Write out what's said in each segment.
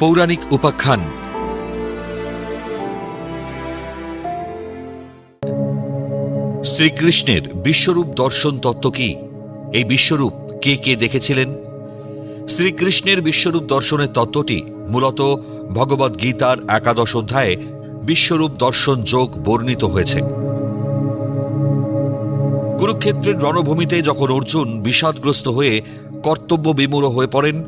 পৌরাণিক উপাখ্যান। শ্রীকৃষ্ণের বিশ্বরূপ দর্শন তত্ত্ব কি? এই বিশ্বরূপ কে কে দেখেছিলেন? শ্রীকৃষ্ণের বিশ্বরূপ দর্শনের তত্ত্বটি মূলত ভগবদ্ গীতার 11 অধ্যায়ে বিশ্বরূপ দর্শন যোগ বর্ণিত হয়েছে। কুরুক্ষেত্রের রণভূমিতে যখন অর্জুন বিষাদগ্রস্ত হয়ে কর্তব্য বিমূঢ় হয়ে পড়েন,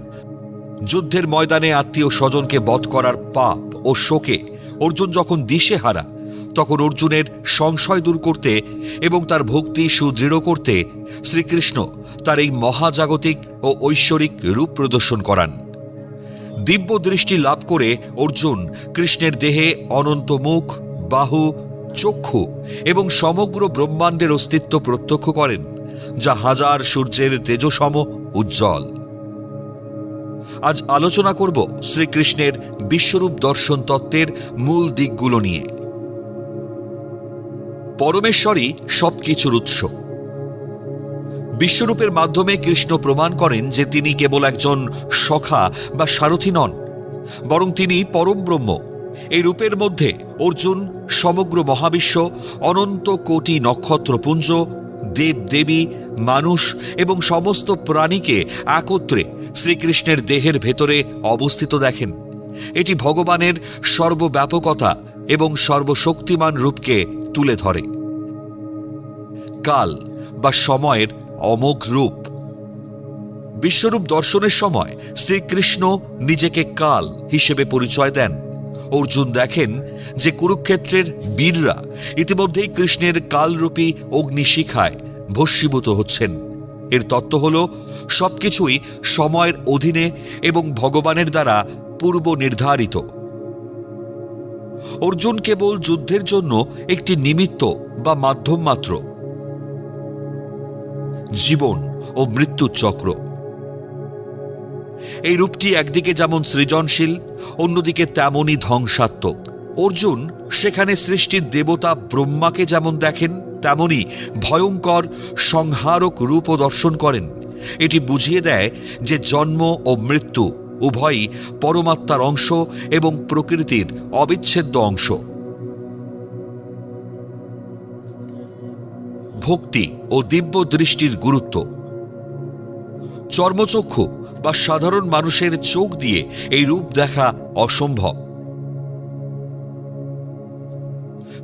যুদ্ধের ময়দানে আত্মীয় স্বজনকে বধ করার পাপ ও শোকে অর্জুন যখন দিশেহারা, তখন অর্জুনের সংশয় দূর করতে এবং তার ভক্তি সুদৃঢ় করতে শ্রীকৃষ্ণ তার এই মহাজাগতিক ও ঐশ্বরিক রূপ প্রদর্শন করান। দিব্য দৃষ্টি লাভ করে অর্জুন কৃষ্ণের দেহে অনন্ত মুখ, বাহু, চক্ষু এবং সমগ্র ব্রহ্মাণ্ডের অস্তিত্ব প্রত্যক্ষ করেন, যা হাজার সূর্যের তেজসম উজ্জ্বল। আজ আলোচনা করব শ্রীকৃষ্ণের বিশ্বরূপ দর্শন তত্ত্বের মূল দিকগুলো নিয়ে। পরমেশ্বরই সবকিছুর উৎস। বিশ্বরূপের মাধ্যমে কৃষ্ণ প্রমাণ করেন যে তিনি কেবল একজন সখা বা সারথি নন, বরং তিনি পরম ব্রহ্ম। এই রূপের মধ্যে অর্জুন সমগ্র মহাবিশ্ব, অনন্ত কোটি নক্ষত্রপুঞ্জ, দেবদেবী, মানুষ এবং সমস্ত প্রাণীকে একত্রে শ্রীকৃষ্ণের দেহের ভেতরে অবস্থিত দেখেন। এটি ভগবানের সর্বব্যাপকতা এবং সর্বশক্তিমান রূপকে তুলে ধরে। কাল বা সময়ের অমোঘ রূপ। বিশ্বরূপ দর্শনের সময় শ্রীকৃষ্ণ নিজেকে কাল হিসেবে পরিচয় দেন। অর্জুন দেখেন যে কুরুক্ষেত্রের বীররা ইতিমধ্যেই কৃষ্ণের কালরূপী অগ্নিশিখায় ভস্মীভূত হচ্ছেন। এর তত্ত্ব হল সবকিছুই সময়ের অধীনে এবং ভগবানের দ্বারা পূর্ব নির্ধারিত। অর্জুন কেবল যুদ্ধের জন্য একটি নিমিত্ত বা মাধ্যম মাত্র। জীবন ও মৃত্যুর চক্র। এই রূপটি একদিকে যেমন সৃজনশীল, অন্যদিকে তেমনই ধ্বংসাত্মক। অর্জুন সেখানে সৃষ্টির দেবতা ব্রহ্মাকে যেমন দেখেন, তেমনি ভয়ঙ্কর সংহারক রূপও দর্শন করেন। এটি বুঝিয়ে দেয় যে জন্ম ও মৃত্যু উভয়ই পরমাত্মার অংশ এবং প্রকৃতির অবিচ্ছেদ্য অংশ। ভক্তি ও দিব্য দৃষ্টির গুরুত্ব। চর্মচক্ষু বা সাধারণ মানুষের চোখ দিয়ে এই রূপ দেখা অসম্ভব।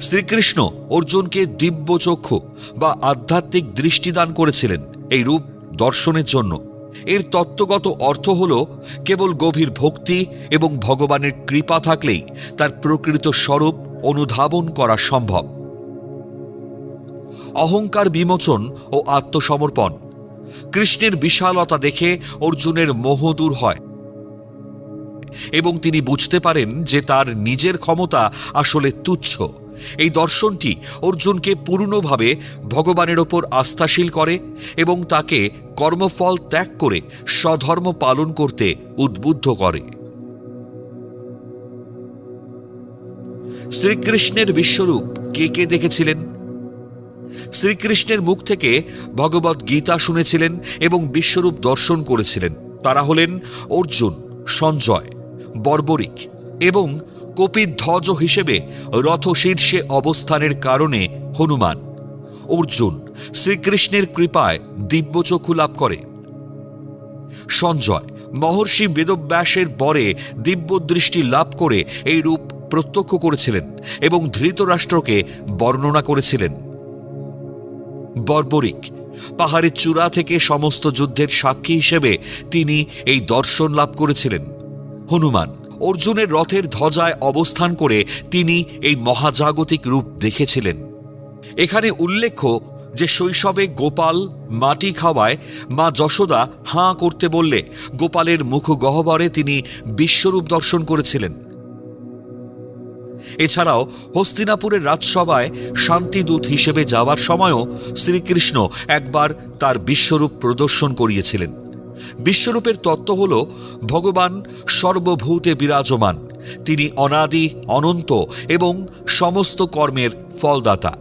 শ্রীকৃষ্ণ অর্জুনকে দিব্য চক্ষু বা আধ্যাত্মিক দৃষ্টি দান করেছিলেন এই রূপ দর্শনের জন্য। এর তত্ত্বগত অর্থ হল কেবল গভীর ভক্তি এবং ভগবানের কৃপা থাকলেই তার প্রকৃত স্বরূপ অনুধাবন করা সম্ভব। অহংকার বিমোচন ও আত্মসমর্পণ। কৃষ্ণের বিশালতা দেখে অর্জুনের মোহ দূর হয় এবং তিনি বুঝতে পারেন যে তার নিজের ক্ষমতা আসলে তুচ্ছ। এই দর্শনটি অর্জুনকে পূর্ণভাবে ভগবানের ওপর আস্থাশীল করে এবং তাকে কর্মফল ত্যাগ করে স্বধর্ম পালন করতে উদ্বুদ্ধ করে। শ্রীকৃষ্ণের বিশ্বরূপ কে কে দেখেছিলেন? শ্রীকৃষ্ণের মুখ থেকে ভগবদ্ গীতা শুনেছিলেন এবং বিশ্বরূপ দর্শন করেছিলেন তারা হলেন অর্জুন, সঞ্জয়, বর্বরিক এবং কপিধ্বজ হিসেবে রথশীর্ষে অবস্থানের কারণে হনুমান। অর্জুন শ্রীকৃষ্ণের কৃপায় দিব্যচক্ষু লাভ করে। সঞ্জয় মহর্ষি বেদব্যাসের পরে দিব্য দৃষ্টি লাভ করে এই রূপ প্রত্যক্ষ করেছিলেন এবং ধৃতরাষ্ট্রকে বর্ণনা করেছিলেন। বর্বরিক পাহাড়ের চূড়া থেকে সমস্ত যুদ্ধের সাক্ষী হিসেবে তিনি এই দর্শন লাভ করেছিলেন। হনুমান অর্জুনের রথের ধ্বজায় অবস্থান করে তিনি এই মহাজাগতিক রূপ দেখেছিলেন। এখানে উল্লেখ্য যে শৈশবে গোপাল মাটি খাওয়ায় মা যশোদা হাঁ করতে বললে গোপালের মুখগহ্বরে তিনি বিশ্বরূপ দর্শন করেছিলেন। এছাড়াও হস্তিনাপুরের রাজসভায় শান্তিদূত হিসেবে যাওয়ার সময়ও শ্রীকৃষ্ণ একবার তার বিশ্বরূপ প্রদর্শন করিয়েছিলেন। বিশ্বরূপের তত্ত্ব হল ভগবান সর্বভূতে বিরাজমান। তিনি অনাদি, অনন্ত এবং সমস্ত কর্মের ফলদাতা।